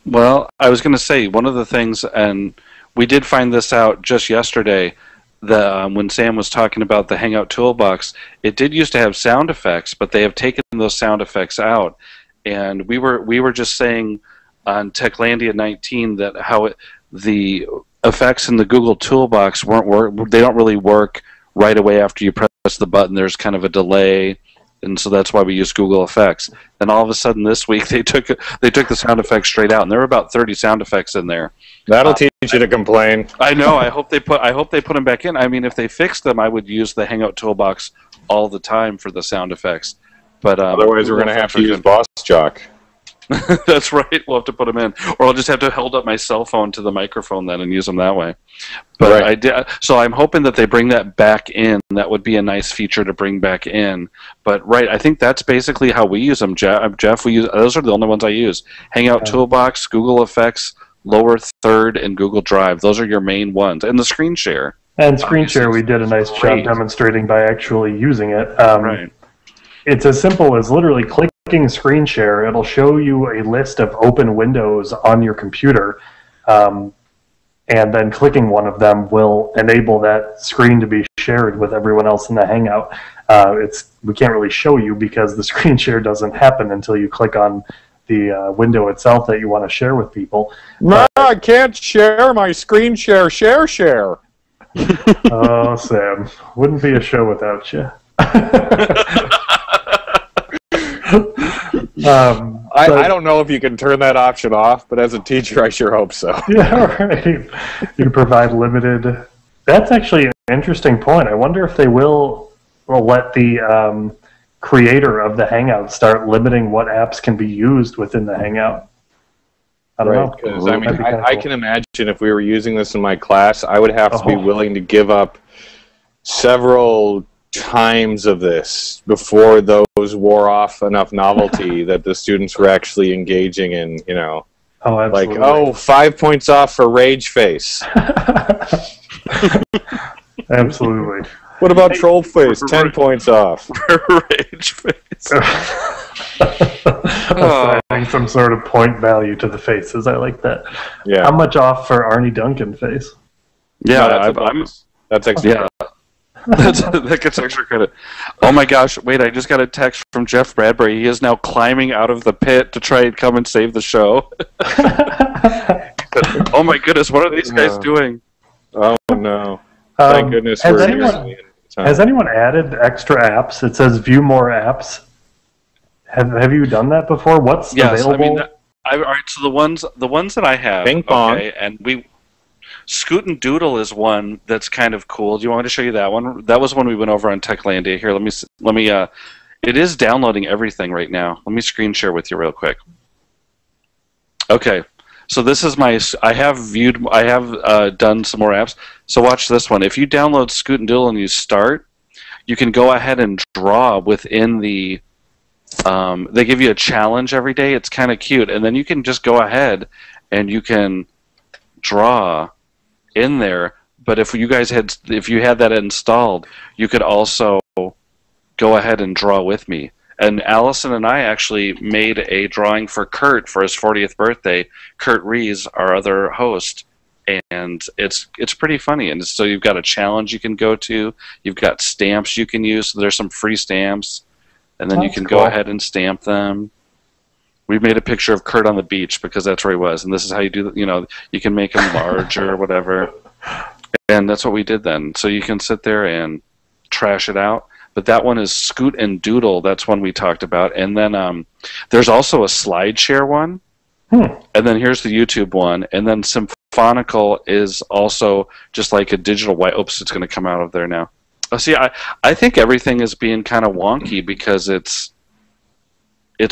Well, I was going to say, one of the things, and we did find this out just yesterday, when Sam was talking about the Hangout Toolbox, it did used to have sound effects, but they have taken those sound effects out. And we were just saying on Techlandia 19 that how the effects in the Google Toolbox they don't really work right away after you press the button. There's kind of a delay, and so that's why we use Google Effects. And all of a sudden this week they took the sound effects straight out, and there were about 30 sound effects in there. That'll teach you to complain. I know. I hope they put them back in. I mean, if they fixed them, I would use the Hangout Toolbox all the time for the sound effects. But otherwise, we're going to have to use Boss Jock. That's right. We'll have to put them in, or I'll just have to hold up my cell phone to the microphone then and use them that way. But right. So I'm hoping that they bring that back in. That would be a nice feature to bring back in. But I think that's basically how we use them, Jeff. Those are the only ones I use: Hangout Toolbox, Google Effects, Lower Third, and Google Drive. Those are your main ones, and the screen share. And screen share, we did a nice job demonstrating by actually using it. Right. It's as simple as literally clicking screen share. It'll show you a list of open windows on your computer, and then clicking one of them will enable that screen to be shared with everyone else in the Hangout. We can't really show you because the screen share doesn't happen until you click on the window itself that you want to share with people. No, I can't share my screen share. Oh, Sam, wouldn't be a show without you. I don't know if you can turn that option off, but as a teacher, I sure hope so. Yeah, right. You provide limited. That's actually an interesting point. I wonder if they will let the creator of the Hangout start limiting what apps can be used within the Hangout. I don't know. Because I mean, I can imagine if we were using this in my class, I would have to be willing to give up several times of this before those wore off enough novelty that the students were actually engaging in, you know. Oh, absolutely. Like, 5 points off for rage face. Absolutely. What about troll face? 10 points off. Rage face. Assigning some sort of point value to the faces. I like that. Yeah. How much off for Arnie Duncan face? Yeah, No, that's extra. Yeah. That gets extra credit. Oh my gosh, wait, I just got a text from Jeff Bradbury. He is now climbing out of the pit to try and come and save the show. Oh my goodness, what are these guys doing? Oh no. Thank goodness has we're anyone, using it. has anyone added extra apps? It says view more apps. Have you done that before? What's available? I mean, all right. So the ones that I have, Ping pong. okay, and Scoot and Doodle is one that's kind of cool. Do you want me to show you that one? That was one we went over on Techlandia. Here, let me. It is downloading everything right now. Let me screen share with you real quick. Okay, so this is I have done some more apps. So watch this one. If you download Scoot and Doodle and you start, you can go ahead and draw within the. They give you a challenge every day. It's kind of cute, and then you can just go ahead and you can draw in there. But if you had that installed, you could also go ahead and draw with me. And Allison and I actually made a drawing for Kurt for his 40th birthday. Kurt Rees, our other host, and it's pretty funny. And so you've got a challenge you can go to. You've got stamps you can use. So there's some free stamps, and then you can go ahead and stamp them. We made a picture of Kurt on the beach because that's where he was, and this is how you do. You can make him large or whatever, and that's what we did then. So you can sit there and trash it out. But that one is Scoot and Doodle. That's one we talked about, and then there's also a SlideShare one, and then here's the YouTube one, and then Symphonical is also just like a digital white. Oops, it's going to come out of there now. Oh, see, I think everything is being kind of wonky because it's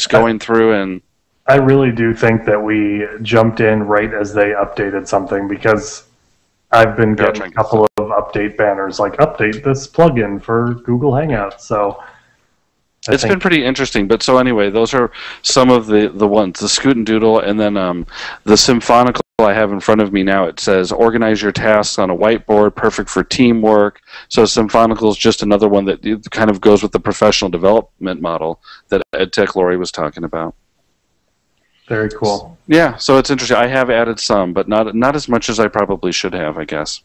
going through and... I really do think that we jumped in right as they updated something because I've been getting a couple of update banners like, update this plugin for Google Hangouts. So it's been pretty interesting. But so anyway, those are some of the ones, the Scoot and Doodle, and then the Symphonical I have in front of me now. It says, organize your tasks on a whiteboard, perfect for teamwork. So Symphonical is just another one that kind of goes with the professional development model that EdTech Lori was talking about. Very cool. Yeah, so it's interesting. I have added some, but not as much as I probably should have, I guess.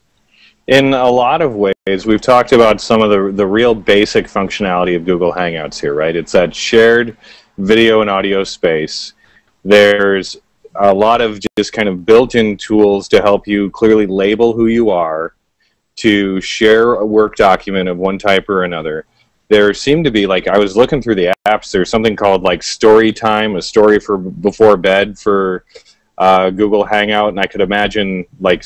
In a lot of ways, we've talked about some of the real basic functionality of Google Hangouts here, right? It's that shared video and audio space. There's a lot of just kind of built-in tools to help you clearly label who you are, to share a work document of one type or another. There seem to be, like, I was looking through the apps, there's something called, like, Story Time, a story for before bed for Google Hangout, and I could imagine, like,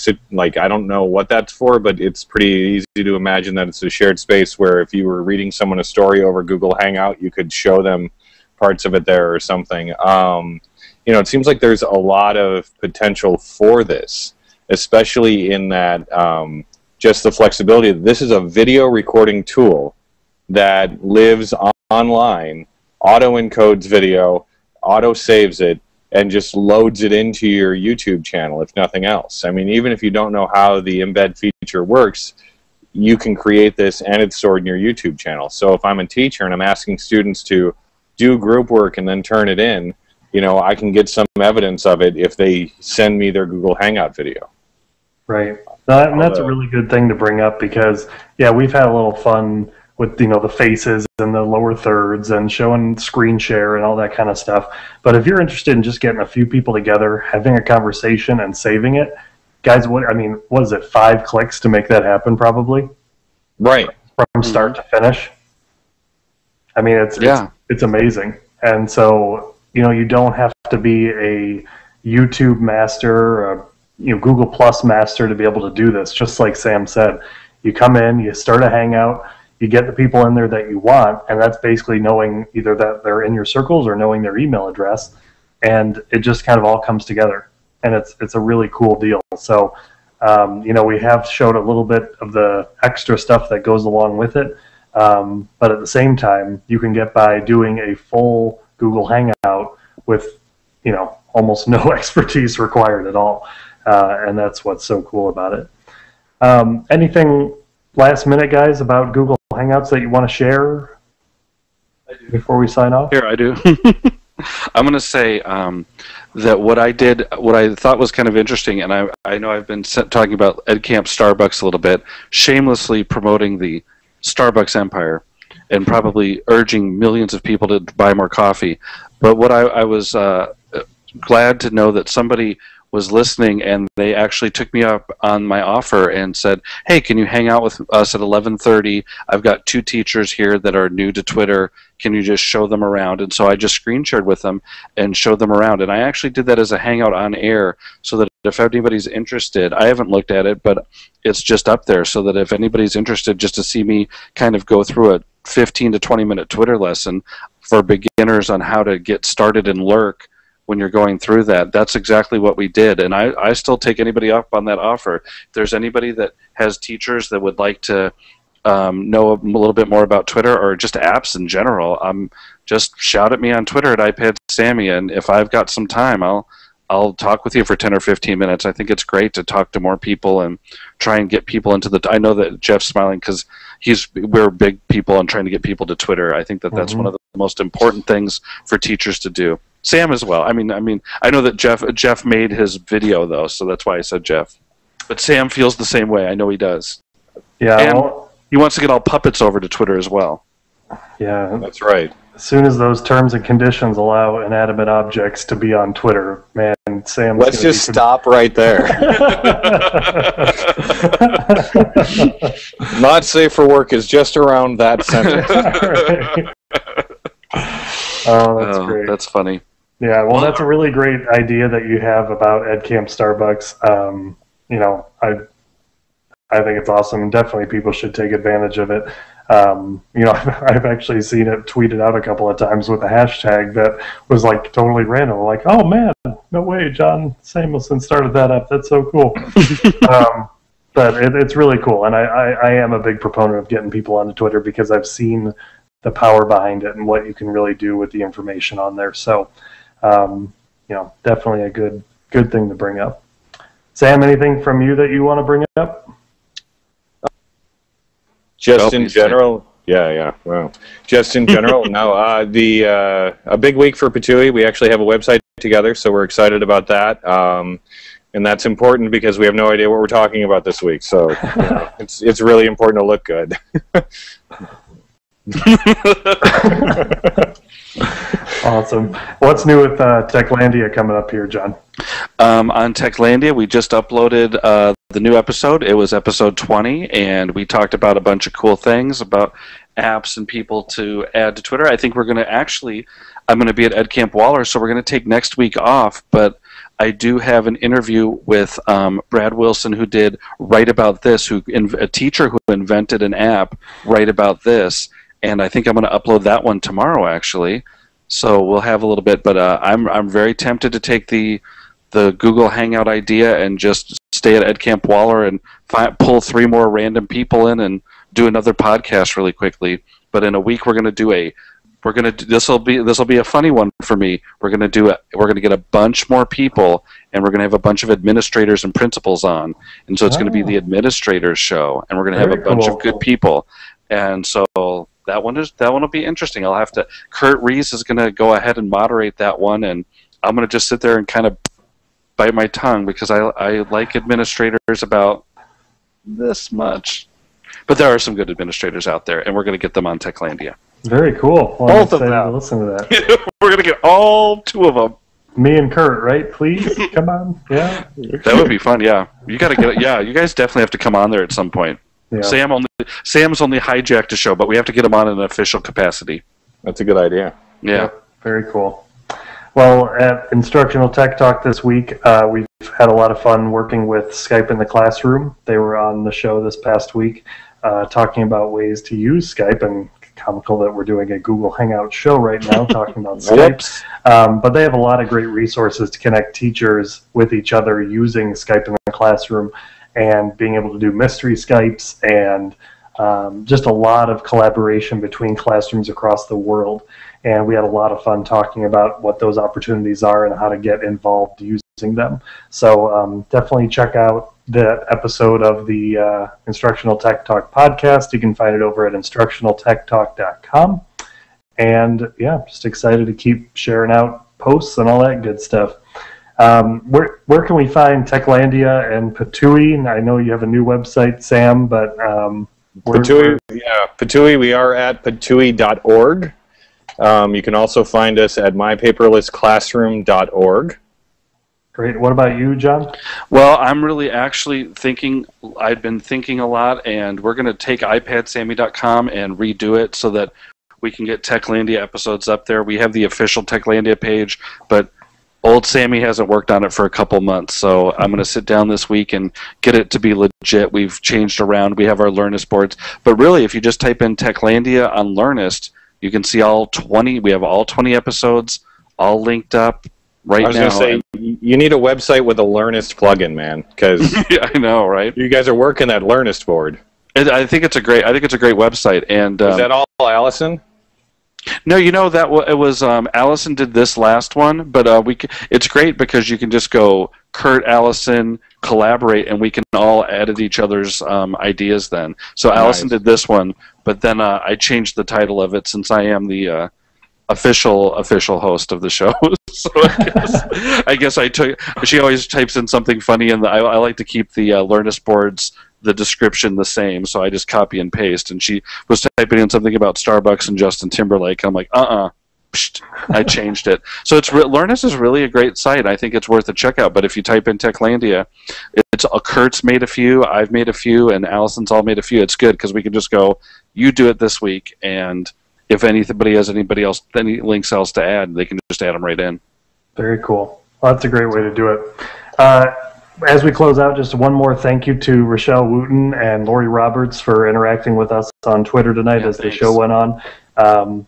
I don't know what that's for, but it's pretty easy to imagine that it's a shared space where if you were reading someone a story over Google Hangout, you could show them parts of it there or something. It seems like there's a lot of potential for this, especially in that just the flexibility. This is a video recording tool that lives online, auto-encodes video, auto-saves it, and just loads it into your YouTube channel, if nothing else. I mean, even if you don't know how the embed feature works, you can create this and it's stored in your YouTube channel. So if I'm a teacher and I'm asking students to do group work and then turn it in, I can get some evidence of it if they send me their Google Hangout video. Right. And that's a really good thing to bring up because, yeah, we've had a little fun with, the faces and the lower thirds and showing screen share and all that kind of stuff. But if you're interested in just getting a few people together, having a conversation and saving it, guys, what is it, 5 clicks to make that happen probably? Right. From start to finish. I mean, it's amazing. And so you don't have to be a YouTube master or a Google Plus master to be able to do this. Just like Sam said, you come in, you start a Hangout, you get the people in there that you want, and that's basically knowing either that they're in your circles or knowing their email address, and it just kind of all comes together, and it's a really cool deal. So we have showed a little bit of the extra stuff that goes along with it, but at the same time, you can get by doing a full Google Hangout with almost no expertise required at all, and that's what's so cool about it. Anything last minute, guys, about Google Hangouts that you want to share before we sign off? Here, I do. I'm going to say that what I thought was kind of interesting, and I know I've been talking about EdCamp Starbucks a little bit, shamelessly promoting the Starbucks empire and probably urging millions of people to buy more coffee. But what I was glad to know that somebody was listening, and they actually took me up on my offer and said, hey, can you hang out with us at 11:30? I've got 2 teachers here that are new to Twitter. Can you just show them around? And so I just screen shared with them and showed them around. And I actually did that as a Hangout on Air, so that if anybody's interested, I haven't looked at it, but it's just up there, so that if anybody's interested just to see me kind of go through a 15 to 20 minute Twitter lesson for beginners on how to get started in Lurk, when you're going through that, that's exactly what we did. And I still take anybody up on that offer. If there's anybody that has teachers that would like to know a little bit more about Twitter or just apps in general, just shout at me on Twitter at iPad Sammy, and if I've got some time, I'll talk with you for 10 or 15 minutes. I think it's great to talk to more people and try and get people into the... I know that Jeff's smiling because we're big people on trying to get people to Twitter. I think that that's one of the most important things for teachers to do. Sam as well. I mean, I know that Jeff made his video though, so that's why I said Jeff. But Sam feels the same way. I know he does. Yeah, and he wants to get all puppets over to Twitter as well. Yeah, That's right. as soon as those terms and conditions allow inanimate objects to be on Twitter, man, Sam's Let's just stop right there. Not safe for work is just around that sentence. Oh, that's great. That's funny. Yeah, well, that's a really great idea that you have about EdCamp Starbucks. I think it's awesome, and definitely people should take advantage of it. I've actually seen it tweeted out a couple of times with a hashtag that was like totally random. Like, oh man, no way, John Samuelson started that up. That's so cool. But it's really cool, and I am a big proponent of getting people onto Twitter because I've seen the power behind it and what you can really do with the information on there. So, definitely a good thing to bring up. Sam, anything from you that you want to bring up? Just in general, well, just in general, no. A big week for Patui. We actually have a website together, so we're excited about that. And that's important because we have no idea what we're talking about this week. So it's really important to look good. Awesome. What's new with Techlandia coming up here, John? On Techlandia, we just uploaded the new episode. It was episode 20, and we talked about a bunch of cool things about apps and people to add to Twitter. I think we're going to I'm going to be at EdCamp Waller, so we're going to take next week off, but I do have an interview with Brad Wilson, who did Write About This, a teacher who invented an app, Write About This, and I think I'm going to upload that one tomorrow, actually. So we'll have a little bit, but I'm very tempted to take the Google Hangout idea and just stay at EdCamp Waller and pull 3 more random people in and do another podcast really quickly. But in a week, we're going to do this will be a funny one for me. We're going to get a bunch more people, and we're going to have a bunch of administrators and principals on, and so it's going to be the administrators show, and we're going to have a bunch of good people, and so that one will be interesting. Kurt Reese is going to go ahead and moderate that one, and I'm going to just sit there and kind of bite my tongue because I like administrators about this much. But there are some good administrators out there, and we're going to get them on Techlandia. Very cool. Well, Both of them. Listen to that. We're going to get all 2 of them. Me and Kurt, right? Please, come on. Yeah. That would be fun. Yeah, you got to get it. Yeah, you guys definitely have to come on there at some point. Yeah. Sam's only hijacked a show, but we have to get him on in an official capacity. That's a good idea. Yeah. Very cool. Well, at Instructional Tech Talk this week, we've had a lot of fun working with Skype in the Classroom. They were on the show this past week talking about ways to use Skype, and comical that we're doing a Google Hangout show right now talking about Skype. But they have a lot of great resources to connect teachers with each other using Skype in the Classroom and being able to do mystery Skypes and just a lot of collaboration between classrooms across the world. And we had a lot of fun talking about what those opportunities are and how to get involved using them. So definitely check out the episode of the Instructional Tech Talk podcast. You can find it over at instructionaltechtalk.com. And yeah, just excited to keep sharing out posts and all that good stuff. Where can we find Techlandia and Patui? I know you have a new website, Sam, but Patui, we are at patui.org. You can also find us at mypaperlessclassroom.org. Great. What about you, John? Well, I'm really actually thinking, I've been thinking a lot, and we're going to take iPadSammy.com and redo it so that we can get Techlandia episodes up there. We have the official Techlandia page, but old Sammy hasn't worked on it for a couple months, so I'm going to sit down this week and get it to be legit. We've changed around. We have our Learnist boards. But really, if you just type in Techlandia on Learnist, you can see all 20. We have all 20 episodes all linked up right now. I was going to say, you need a website with a Learnist plugin, man, because yeah, I know, right? You guys are working that Learnist board. I think it's a great website. And is that all Allison? No, you know that it was Allison did this last one, but it's great because you can just go Kurt, Allison, collaborate, and we can all edit each other's ideas then. So Allison did this one, but then I changed the title of it since I am the official host of the show. So I guess I took. She always types in something funny, and I like to keep the Learnist boards, the description the same, so I just copy and paste. And she was typing in something about Starbucks and Justin Timberlake. I'm like, I changed it. So Learnist is really a great site. I think it's worth a check out. But if you type in Techlandia, it's Kurt's made a few, I've made a few, and Allison's all made a few. It's good because we can just go, you do it this week, and if anybody has any links else to add, they can just add them right in. Very cool. Well, that's a great way to do it. As we close out, just one more thank you to Rochelle Wooten and Lori Roberts for interacting with us on Twitter tonight as the show went on.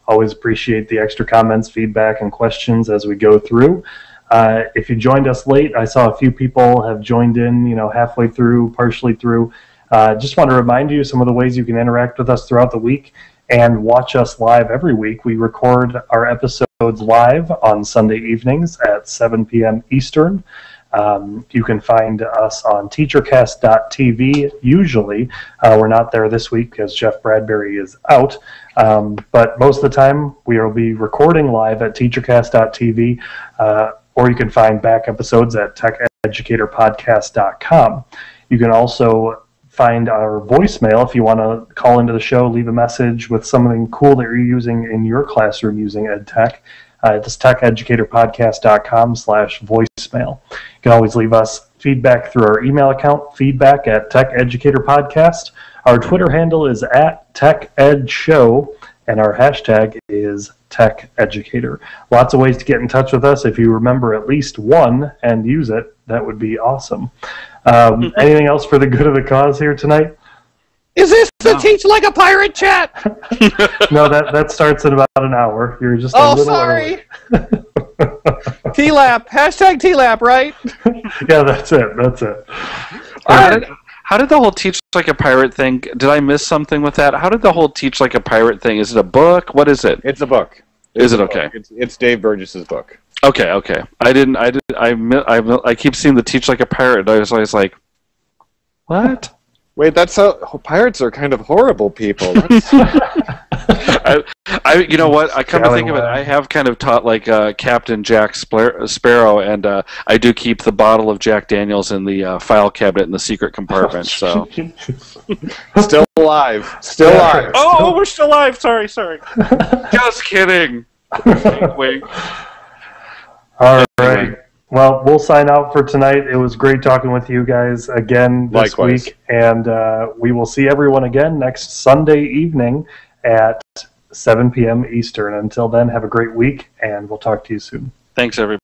Always appreciate the extra comments, feedback, and questions as we go through. If you joined us late, I saw a few people have joined in, halfway through, partially through. Just want to remind you some of the ways you can interact with us throughout the week and watch us live every week. We record our episodes live on Sunday evenings at 7 p.m. Eastern. You can find us on TeacherCast.tv usually. We're not there this week because Jeff Bradbury is out. But most of the time, we will be recording live at TeacherCast.tv, or you can find back episodes at TechEducatorPodcast.com. You can also find our voicemail if you want to call into the show, leave a message with something cool that you're using in your classroom using EdTech. It's TechEducatorPodcast.com/voicemail. You can always leave us feedback through our email account, feedback@TechEducatorPodcast. Our Twitter handle is @TechEdShow, and our hashtag is TechEducator. Lots of ways to get in touch with us. If you remember at least one and use it, that would be awesome. Anything else for the good of the cause here tonight? Is this the Teach Like a Pirate chat? No, that starts in about an hour. You're just a little sorry. TLAP. Hashtag TLAP, right? Yeah, that's it. How did the whole Teach Like a Pirate thing, did I miss something with that? How did the whole Teach Like a Pirate thing, is it a book? What is it? It's a book. Is it okay? It's Dave Burgess's book. Okay. I keep seeing the Teach Like a Pirate. I was always like, what? Wait, that's how pirates are kind of horrible people. You know what? I come to think of it, I have kind of taught like Captain Jack Sparrow, and I do keep the bottle of Jack Daniels in the file cabinet in the secret compartment. So still alive. Still alive. Oh, we're still alive. Sorry. Just kidding. Wink. All right. Well, we'll sign out for tonight. It was great talking with you guys again this week, and we will see everyone again next Sunday evening at 7 p.m. Eastern. Until then, have a great week, and we'll talk to you soon. Thanks, everybody.